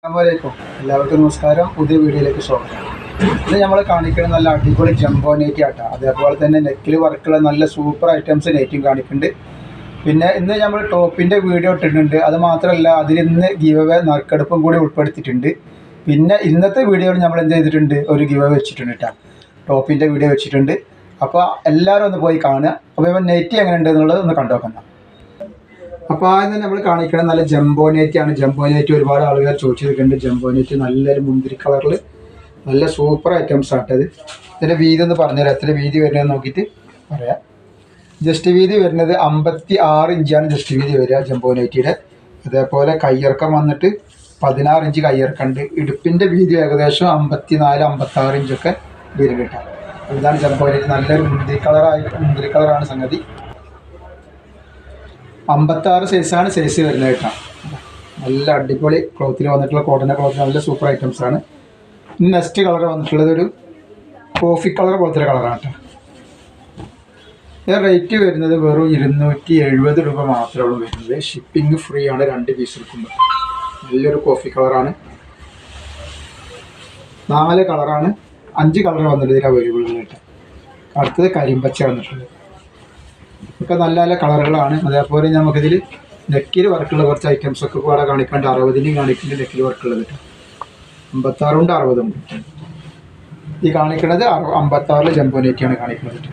അസ്സലാമലൈക്കും. എല്ലാവർക്കും നമസ്കാരം. പുതിയ വീഡിയോയിലേക്ക് സ്വാഗതം. ഇത് നമ്മൾ കാണിക്കുന്നത് നല്ല അടിപൊളി ജംബോ നെറ്റി ആട്ടോ. അതേപോലെ തന്നെ നെക്കിൽ വർക്കുള്ള നല്ല സൂപ്പർ ഐറ്റംസ് നെറ്റും കാണിക്കുന്നുണ്ട്. പിന്നെ ഇന്ന് നമ്മൾ ടോപ്പിൻ്റെ വീഡിയോ ഇട്ടിട്ടുണ്ട്. അത് മാത്രമല്ല അതിൽ ഇന്ന് ഗിവ് അവേ നറുക്കെടുപ്പും കൂടി ഉൾപ്പെടുത്തിയിട്ടുണ്ട്. പിന്നെ ഇന്നത്തെ വീഡിയോയിൽ നമ്മൾ എന്ത് ചെയ്തിട്ടുണ്ട്, ഒരു ഗിവ് അവേ വെച്ചിട്ടുണ്ട് കേട്ടോ. ടോപ്പിൻ്റെ വീഡിയോ വെച്ചിട്ടുണ്ട്. അപ്പോൾ എല്ലാവരും ഒന്ന് പോയി കാണുക. അപ്പോൾ ഇവൻ നെറ്റ് എങ്ങനെ ഉണ്ട് എന്നുള്ളത് ഒന്ന് കണ്ടുനോക്കണം. അപ്പോൾ ആദ്യം നമ്മൾ കാണിക്കുന്നത് നല്ല ജംബോ നെറ്റാണ്. ജംബോ നെറ്റ് ഒരുപാട് ആളുകൾ ചോദിച്ചിട്ടുണ്ട്. ജംബോ നെറ്റ് നല്ലൊരു മുന്തിരി കളറിൽ നല്ല സൂപ്പർ ഐറ്റംസ് ആട്ടത്. ഇതിൻ്റെ വീതി ഒന്ന് പറഞ്ഞുതരാം. എത്ര വീതി വരുന്നതെന്ന് നോക്കിയിട്ട് പറയാം. ജസ്റ്റ് വീതി വരുന്നത് 56 ഇഞ്ചാണ് ജസ്റ്റ് വീതി വരിക ജംബോ നെറ്റിയുടെ. അതേപോലെ കയ്യിറക്കം വന്നിട്ട് 16 ഇഞ്ച് കയ്യിറക്കമുണ്ട്. ഇടുപ്പിൻ്റെ വീതി ഏകദേശം 54-56 ഇഞ്ചൊക്കെ വരും കേട്ടോ. ഇതാണ് ജംബോ നെറ്റ്. നല്ലൊരു മുന്തിരി കളറാണ് സംഗതി. 56 സൈസാണ് സൈസ് വരുന്നത് കേട്ടോ. നല്ല അടിപൊളി ക്ലോത്തിൽ വന്നിട്ടുള്ള കോട്ടൻ്റെ ക്ലോത്ത് നല്ല സൂപ്പർ ഐറ്റംസ് ആണ്. ഇനി നെക്സ്റ്റ് കളർ വന്നിട്ടുള്ളത് ഒരു കോഫി കളർ പോലത്തെ കളറാണ് കേട്ടോ. ഇത് റേറ്റ് വരുന്നത് വെറും 270 രൂപ മാത്രമേ ഉള്ളൂ വരുന്നത്. ഷിപ്പിംഗ് ഫ്രീ ആണ് 2 പീസ് എടുക്കുമ്പോൾ. നല്ലൊരു കോഫി കളറാണ്. 4 കളറാണ്, 5 കളർ വന്നിട്ട് ഇതിൽ അവൈലബിൾ കേട്ടോ. അടുത്തത് കരിമ്പച്ച വന്നിട്ടുള്ളത്. ഒക്കെ നല്ല നല്ല കളറുകളാണ്. അതേപോലെ നമുക്കിതിൽ നെക്കിൽ വർക്കുള്ള കുറച്ച് ഐറ്റംസൊക്കെ കൂടെ കാണിക്കാണ്ട് 60 കാണിക്കുന്നുണ്ട് നെക്കിൽ വർക്കുള്ളത് കേട്ടോ. 56 ഉണ്ട്, 60 ഉണ്ട്. ഈ കാണിക്കുന്നത് 56 ജംബോ നെറ്റിയാണ് കാണിക്കുന്നത് കേട്ടോ.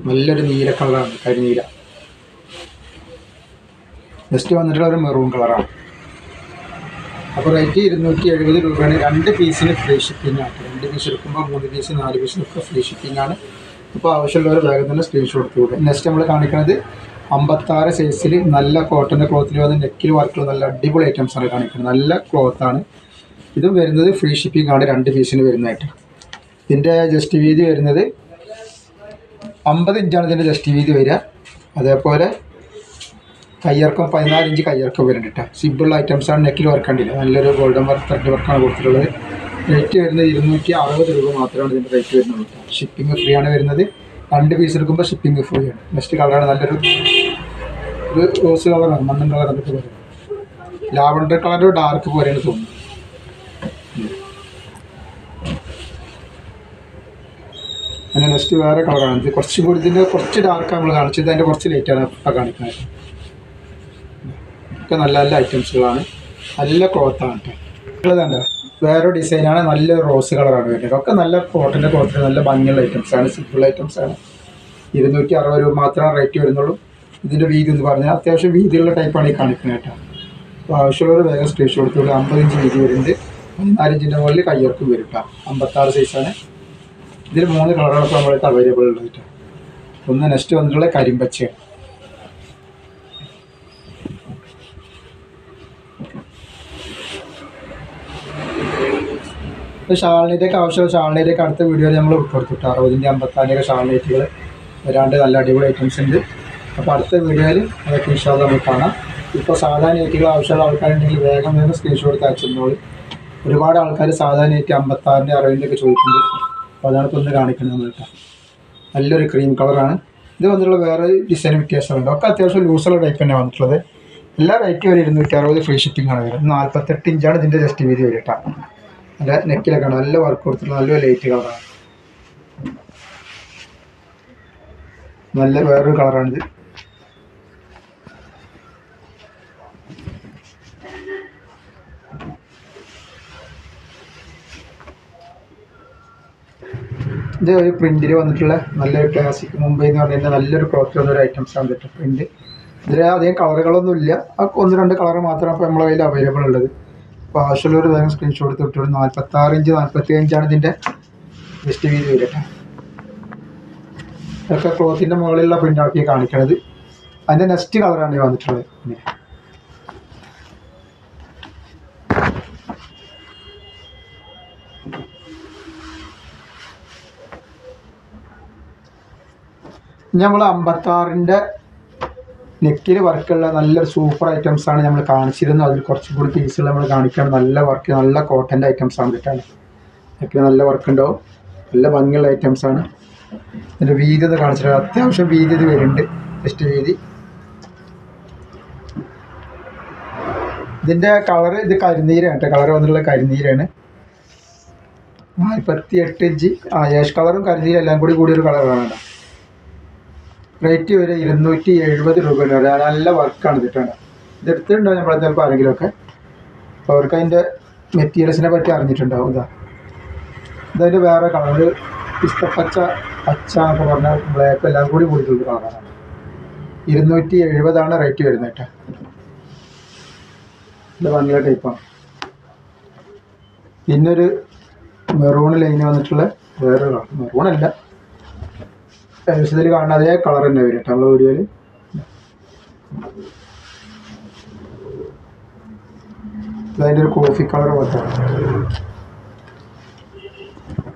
നല്ലൊരു നീല കളറാണ്, കരിനീല. നെക്സ്റ്റ് വന്നിട്ടുള്ള ഒരു മെറൂൺ കളറാണ്. അപ്പോൾ റേറ്റ് 270 രൂപയാണ്. 2 പീസിന് ഫ്രീ ഷിപ്പിംഗ് ആണ്. 2 പീസ് എടുക്കുമ്പോൾ 3 പീസ് 4 പീസിനൊക്കെ ഫ്രീ ഷിപ്പിംഗ് ആണ്. അപ്പോൾ ആവശ്യമുള്ളവർ വേഗം തന്നെ സ്ക്രീൻഷോട്ട് എടുത്ത് കൊടുക്കും. നെക്സ്റ്റ് നമ്മൾ കാണിക്കുന്നത് 56 സൈസിൽ നല്ല കോട്ടൻ്റെ ക്ലോത്തിൽ വന്ന് നെക്കിൽ വർക്കുള്ള നല്ല അടിപൊളി ഐറ്റംസ് ആണ് കാണിക്കുന്നത്. നല്ല ക്ലോത്താണ്. ഇതും വരുന്നത് ഫ്രീ ഷിപ്പിംഗ് ആണ്. 2 പീസിന് വരുന്നതായിട്ട്. ഇതിൻ്റെ ജസ്റ്റ് വീതി വരുന്നത് 50 ഇഞ്ചാണ് ഇതിൻ്റെ ജസ്റ്റ് വീതി വരിക. അതേപോലെ കയ്യിറക്കം 14 ഇഞ്ച് കയ്യിറക്കം വരുന്നുണ്ട് കേട്ടോ. സിമ്പിൾ ഐറ്റംസാണ്. നെക്കിൽ വർക്കണ്ടില്ല. നല്ലൊരു ഗോൾഡൻ വർക്ക് ത്രെഡ് വർക്കാണ് കൊടുത്തിട്ടുള്ളത്. റേറ്റ് വരുന്നത് 260 രൂപ മാത്രമാണ് ഇതിൻ്റെ റേറ്റ് വരുന്നത്. ഷിപ്പിംഗ് ഫ്രീ ആണ് വരുന്നത്. 2 പീസ് എടുക്കുമ്പോൾ ഷിപ്പിംഗ് ഫ്രീ ആണ്. നെക്സ്റ്റ് കളറാണ് നല്ലൊരു റോസ് കളറാണ്, മണ്ണൻ കളർ എന്നൊക്കെ പറയും. ലാവണ്ടർ കളർ ഡാർക്ക് പോലെയാണ് തോന്നുന്നത്. അങ്ങനെ നെക്സ്റ്റ് വേറെ കളറാണ്. ഇത് കുറച്ചും കൂടി ഇതിൻ്റെ കുറച്ച് ഡാർക്ക് നമ്മൾ കാണിച്ചത്. അതിൻ്റെ കുറച്ച് ലൈറ്റാണ് ഇപ്പോൾ കാണിക്കുന്നത്. ഒക്കെ നല്ല നല്ല ഐറ്റംസുകളാണ്. നല്ല ക്ലോത്താണ് കേട്ടോ. ഇതല്ല വേറൊരു ഡിസൈനാണ്. നല്ല റോസ് കളറാണ് വരുന്നത്. ഒക്കെ നല്ല കോട്ടൻ്റെ ക്ലോത്തിൽ നല്ല ഭംഗിയുള്ള ഐറ്റംസാണ്. സിമ്പിൾ ഐറ്റംസാണ്. 260 രൂപ മാത്രമേ റേറ്റ് വരുന്നുള്ളൂ. ഇതിൻ്റെ വീതി എന്ന് പറഞ്ഞാൽ അത്യാവശ്യം വീതിയുള്ള ടൈപ്പാണ് ഈ കാണിക്കുന്നത് കേട്ടോ. അപ്പോൾ ആവശ്യമുള്ളവർ വേഗം സ്ക്രീൻഷോട്ട് എടുത്തുള്ളൂ. 50 ഇഞ്ച് വീതി വരുന്നുണ്ട്. 14 ഇഞ്ചിൻ്റെ മുകളിൽ കയ്യിറക്കും വരും കേട്ടോ. 56 സൈസാണ്. ഇതിൽ 3 കളറുകളൊക്കെ നമ്മൾക്ക് അവൈലബിൾ ഉള്ളത് കേട്ടോ. ഒന്ന് നെക്സ്റ്റ് വന്നിട്ടുള്ള കരിമ്പച്ചയാണ്. ഷാൾനേറ്റൊക്കെ ആവശ്യമുള്ള ഷാൾനേറ്റൊക്കെ അടുത്ത വീഡിയോയിൽ നമ്മൾ ഉൾപ്പെടുത്തിട്ട് 60 56 ഷാൾനേറ്റുകൾ വരാണ്ട് നല്ല അടിപൊളി ഐറ്റംസ് ഉണ്ട്. അപ്പോൾ അടുത്ത വീഡിയോയിൽ അതൊക്കെ ഇൻഷാല്ലാ നമുക്ക് കാണാം. ഇപ്പോൾ സാധാ നെറ്റുകൾ ആവശ്യമുള്ള ആൾക്കാരുണ്ടെങ്കിൽ വേഗം സ്ക്രീൻഷോട്ട് എടുത്ത് അയച്ചിരുന്നോളൂ. ഒരുപാട് ആൾക്കാർ സാധാ നെറ്റ് 56 60 ഒക്കെ ചോദിക്കുന്നുണ്ട്. അപ്പോൾ അതാണ് ഇപ്പോൾ ഒന്ന് കാണിക്കുന്നത് നമ്മൾ കേട്ടോ. നല്ലൊരു ക്രീം കളറാണ്. ഇത് വന്നിട്ടുള്ള വേറെ ഡിസൈൻ വ്യത്യാസമുണ്ട്. ഒക്കെ അത്യാവശ്യം ലൂസുള്ള ടൈപ്പ് തന്നെ വന്നിട്ടുള്ളത്. എല്ലാ റേറ്റും ഒരു 260 ഫ്രീ ഷിപ്പിംഗ് ആണ് വരുന്നത്. 48 ഇഞ്ചാണ് ഇതിൻ്റെ ജസ്റ്റ് വീതി വരും കേട്ടോ. നല്ല നെക്കിലൊക്കെ നല്ല വർക്ക് കൊടുത്തിട്ടുള്ള നല്ല ലൈറ്റ് കളറാണ്. നല്ല വേറൊരു കളറാണിത്. ഇത് ഒരു പ്രിന്റിൽ വന്നിട്ടുള്ള നല്ലൊരു ക്ലാസിക് മുംബൈ എന്ന് പറഞ്ഞാൽ നല്ലൊരു ക്ലോത്തിൽ വന്നൊരു ഐറ്റംസ് ആണ് കേട്ടോ. പ്രിന്റ് ഇതിൽ അധികം കളറുകളൊന്നും ഇല്ല. 1-2 കളർ മാത്രമാണ് ഇപ്പോൾ നമ്മളെ കയ്യിൽ അവൈലബിൾ ഉള്ളത്. അപ്പോൾ ആവശ്യമുള്ളവർ വേഗം സ്ക്രീൻഷോട്ട് എടുത്ത് വിട്ടോളൂ. 46 ഇഞ്ച് 47 ഇഞ്ചാണ് ഇതിൻ്റെ ജസ്റ്റ് വീതി വരട്ടെ. ഇതൊക്കെ ക്ലോത്തിൻ്റെ മുകളിലുള്ള പ്രിൻ്റാക്കി കാണിക്കണത്. അതിൻ്റെ നെക്സ്റ്റ് കളറാണ് ഈ വന്നിട്ടുള്ളത്. നമ്മൾ 56ൻ്റെ നെക്കിൽ വർക്കുള്ള നല്ലൊരു സൂപ്പർ ഐറ്റംസാണ് നമ്മൾ കാണിച്ചിരുന്നത്. അതിൽ കുറച്ചും കൂടി പീസുകൾ നമ്മൾ കാണിക്കുകയാണ്. നല്ല വർക്ക്, നല്ല കോട്ടൻ്റെ ഐറ്റംസാണ് കിട്ടാൻ. നെക്കിൽ നല്ല വർക്ക് ഉണ്ടാവും. നല്ല ഭംഗിയുള്ള ഐറ്റംസാണ്. ഇതിൻ്റെ വീതി ഒന്ന് കാണിച്ചിട്ട് അത്യാവശ്യം വീതി ഇത് വരുന്നുണ്ട്. ജസ്റ്റ് വീതി ഇതിൻ്റെ കളറ് ഇത് കരിനീരാണ് കേട്ടോ. കളർ വന്നിട്ടുള്ള കരിനീരാണ്. 48 ഇഞ്ച് ആഷ് കളറും കരിനീരും എല്ലാം കൂടിയൊരു കളറാണ് കേട്ടോ. റേറ്റ് വരെ 270 രൂപ. നല്ല വർക്കാണ് ഇതിട്ടാണ്. ഇതെടുത്തിട്ടുണ്ടാവും നമ്മളെ ചിലപ്പോൾ ആരെങ്കിലുമൊക്കെ. അപ്പോൾ അവർക്ക് അതിൻ്റെ മെറ്റീരിയൽസിനെ പറ്റി അറിഞ്ഞിട്ടുണ്ടാവും. ഇതതിൻ്റെ വേറെ കളറ് പിസ്തപ്പച്ച, പച്ച എന്നൊക്കെ പറഞ്ഞാൽ ബ്ലാക്ക് എല്ലാം കൂടിയിട്ടുള്ള കളറാണ്. 270 റേറ്റ് വരുന്നത് കേട്ടോ. ഇത് ഭംഗിയുള്ള ടൈപ്പാണ്. പിന്നൊരു മെറൂൺ ലൈന് വന്നിട്ടുള്ള വേറെ കളർ. മെറൂണല്ല, ഇതിൽ കാണുന്ന അതേ കളർ തന്നെ വരും കേട്ടോ നമ്മളെ വീഡിയോയിൽ. അതിൻ്റെ ഒരു കോഫി കളർ പോലത്തെ.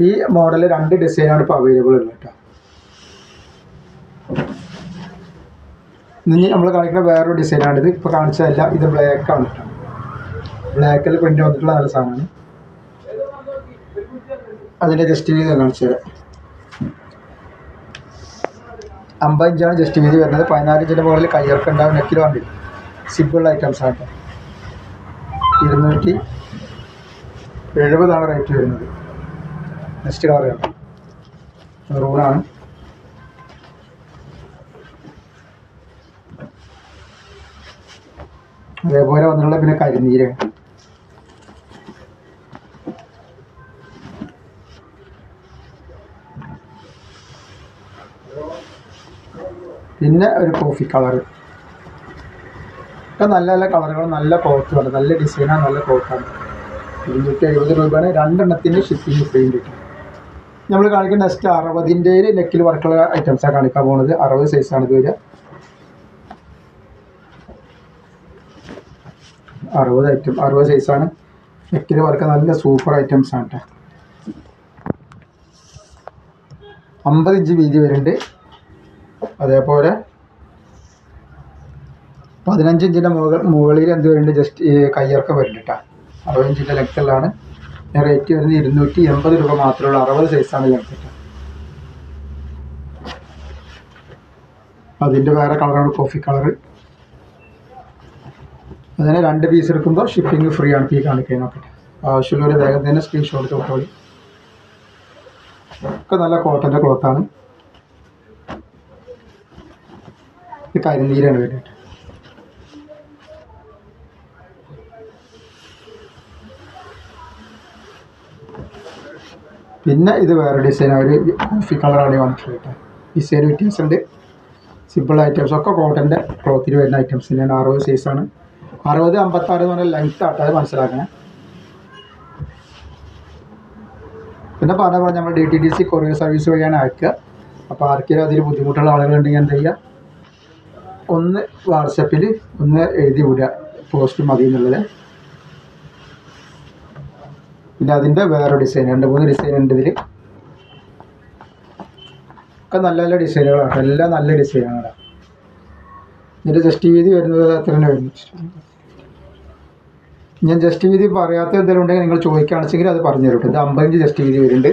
ഈ മോഡൽ 2 ഡിസൈനാണ് ഇപ്പോൾ അവൈലബിൾ ഉള്ളത് കേട്ടോ. ഇനി നമ്മൾ കാണിക്കുന്ന വേറൊരു ഡിസൈനാണിത്. ഇപ്പോൾ കാണിച്ചതല്ല, ഇത് ബ്ലാക്കാണ് കേട്ടോ. ബ്ലാക്കിൽ പ്രിൻ്റ് വന്നിട്ടുള്ള നല്ല സാധനമാണ്. അതിൻ്റെ ജസ്റ്റ് വീതി കാണിച്ചു തരാം. 50 ഇഞ്ചാണ് ജസ്റ്റ് വീതി വരുന്നത്. 14 ഇഞ്ചിൻ്റെ മുകളിൽ കയ്യിറക്കം ഉണ്ടാവും. നെക്കിൽ വന്നിട്ട് സിബിളുള്ള ഐറ്റംസ് ആണ് കേട്ടോ. 270 റേറ്റ് വരുന്നത്. നെക്സ്റ്റ് കളർ ആണ് മെറൂണാണ്. അതേപോലെ വന്നിട്ടുള്ള പിന്നെ കരിനീരാണ്. പിന്നെ ഒരു കോഫി കളർ. ഒക്കെ നല്ല നല്ല കളറുകൾ, നല്ല ക്ലോത്തുമാണ്, നല്ല ഡിസൈനാണ്, നല്ല ക്ലോത്താണ്. 270 രൂപയാണ്. 2 എണ്ണത്തിൻ്റെ ഷിപ്പിംഗ് ഫ്രീ കിട്ടും. നമ്മൾ കാണിക്കുന്ന നെക്സ്റ്റ് 60-ൻ്റെ നെക്കിൽ വർക്കുള്ള ഐറ്റംസാണ് കാണിക്കാൻ പോകുന്നത്. 60 സൈസാണ് ഇത് വരിക. 60 സൈസാണ് നെക്കിൽ വർക്ക്. നല്ല സൂപ്പർ ഐറ്റംസാണ് കേട്ടോ. 50 ഇഞ്ച് വീതി വരുന്നുണ്ട്. അതേപോലെ 15 ഇഞ്ചിൻ്റെ മുകളിൽ എന്ത് വരുന്നുണ്ട്, ജസ്റ്റ് കയ്യിറക്കം വരുന്നുണ്ട് കേട്ടോ. 60 ഇഞ്ചിൻ്റെ ലെങ്ത്തുള്ളതാണ്. റേറ്റ് വരുന്നത് 280 രൂപ മാത്രമേ ഉള്ളൂ. 60 സൈസാണ് ലെങ്ത്ത് കേട്ടോ. അതിൻ്റെ വേറെ കളറാണ് കോഫി കളറ്. അതിനെ 2 പീസ് എടുക്കുമ്പോൾ ഷിപ്പിംഗ് ഫ്രീ ആണ്. ഈ കാണിക്കാൻ നോക്കട്ടെ. ആവശ്യമുള്ളവർ വേഗം തന്നെ സ്ക്രീൻഷോട്ട് തൊട്ടോളി. ഒക്കെ നല്ല കോട്ടൻ്റെ ക്ലോത്താണ്. ഇത് കരിനീരാണ് വേണ്ടിയിട്ട്. പിന്നെ ഇത് വേറെ ഡിസൈൻ. ഒരു കോഫി കളറാണ് വന്നിട്ടുള്ളത് കേട്ടോ. ഡിസൈൻ വ്യത്യാസമുണ്ട്. സിമ്പിൾ ഐറ്റംസ് ഒക്കെ കോട്ടൻ്റെ ക്ലോത്തിൽ വരുന്ന ഐറ്റംസ് തന്നെയാണ്. 60 സൈസാണ്. 60, 56 എന്ന് പറഞ്ഞാൽ ലെങ്ത്ത് ആട്ടോ, അത് മനസ്സിലാക്കണേ. പിന്നെ പറഞ്ഞ പോലെ നമ്മൾ DTDC കൊറിയർ സർവീസ് വഴിയാണ് അയക്കുക. അപ്പോൾ ആർക്കെങ്കിലും അതിൽ ബുദ്ധിമുട്ടുള്ള ആളുകളുണ്ടെങ്കിൽ എന്താ ചെയ്യുക, ഒന്ന് വാട്സപ്പിൽ ഒന്ന് എഴുതി വിടുക, പോസ്റ്റ് മതി എന്നുള്ളത്. പിന്നെ അതിൻ്റെ വേറെ ഡിസൈൻ 2-3 ഡിസൈൻ ഉണ്ട് ഇതിൽ. ഒക്കെ നല്ല നല്ല ഡിസൈനുകളാണ്. എല്ലാം നല്ല ഡിസൈനാണ്. ഇതിൻ്റെ ജസ്റ്റ് വീതി വരുന്നത് അത്ര തന്നെ വരുന്നു. ഞാൻ ജസ്റ്റ് വീതി പറയാത്ത എന്തെങ്കിലും ഉണ്ടെങ്കിൽ നിങ്ങൾ ചോദിക്കുകയാണെന്ന് വെച്ചെങ്കിൽ അത് പറഞ്ഞു തരും. ഇത് 50 ഇഞ്ച് ജസ്റ്റ് വീതി വരുന്നുണ്ട്.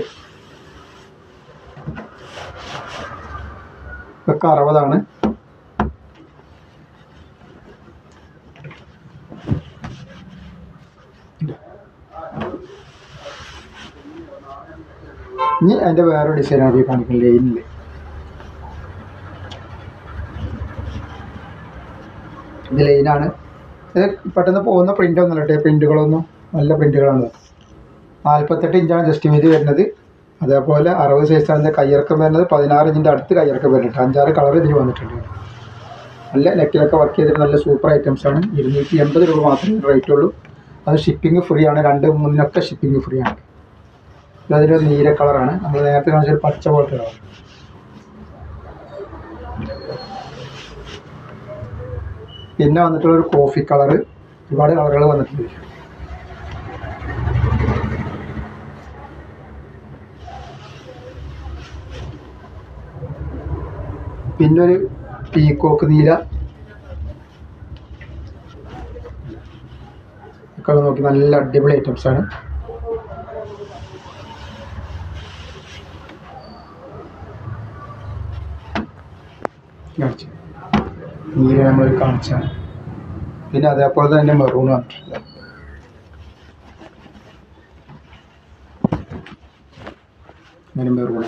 ഇതൊക്കെ 60. ഇനി അതിൻ്റെ വേറെ ഡിസൈനാണ് ഈ കാണിക്കുന്നത്. ലൈനിൽ ഇത് ലൈനാണ്. ഇത് പെട്ടെന്ന് പോകുന്ന പ്രിൻ്റ് ഒന്നുമല്ല കേട്ടോ. പ്രിൻറ്റുകളൊന്നും നല്ല പ്രിൻറ്റുകളാണ്. 48 ഇഞ്ചാണ് ജസ്റ്റ് വീതി വരുന്നത്. അതേപോലെ 60 സൈസാണ് കയ്യിറക്കം വരുന്നത്. 16 ഇഞ്ചിൻ്റെ അടുത്ത് കയ്യിറക്കം വരുന്നുണ്ട്. 5-6 കളർ ഇതിൽ വന്നിട്ടുണ്ട്. നല്ല നെക്കിലൊക്കെ വർക്ക് ചെയ്തിട്ട് നല്ല സൂപ്പർ ഐറ്റംസാണ്. 280 രൂപ മാത്രമേ റേറ്റ് ഉള്ളൂ. അത് ഷിപ്പിംഗ് ഫ്രീ ആണ്. 2-3 ഷിപ്പിംഗ് ഫ്രീ ആണ്. അതിലൊരു നീല കളറാണ്. നമ്മൾ നേരത്തെ കാണിച്ചൊരു പച്ച പോലത്തെ കളർ. പിന്നെ വന്നിട്ടുള്ളൊരു കോഫി കളറ്. ഒരുപാട് കളറുകൾ വന്നിട്ടുണ്ട്. പിന്നൊരു പീക്കോക്ക് നീല ഒക്കെ നോക്കി നല്ല അടിപൊളി ഐറ്റംസാണ്. നീല നമ്മൾ കാണിച്ചാണ്. പിന്നെ അതേപോലെ തന്നെ മെറൂൺ വന്നിട്ടുണ്ട്. ഇങ്ങനെ മെറൂൺ.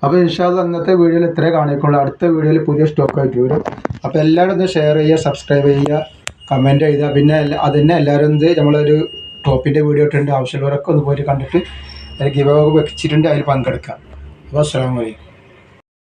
അപ്പോൾ ഇൻഷാ അല്ലാഹ് ഇന്നത്തെ വീഡിയോയിൽ ഇത്രേ കാണിക്കുള്ളൂ. അടുത്ത വീഡിയോയിൽ പുതിയ സ്റ്റോക്കായിട്ട് വരും. അപ്പോൾ എല്ലാവരും ഒന്ന് ഷെയർ ചെയ്യുക, സബ്സ്ക്രൈബ് ചെയ്യുക, കമൻറ്റ് എഴുതുക. പിന്നെ അതിനെ എല്ലാവരും നമ്മളൊരു ടോപ്പിൻ്റെ വീഡിയോ ഇട്ടിട്ടുണ്ട്, ആവശ്യമുള്ളവരൊക്കെ ഒന്ന് പോയിട്ട് കണ്ടിട്ട് ഗിവ് അവേ വെച്ചിട്ടുണ്ട്, അതിൽ പങ്കെടുക്കാം. അപ്പോൾ അസ്സലാമു അലൈക്കും.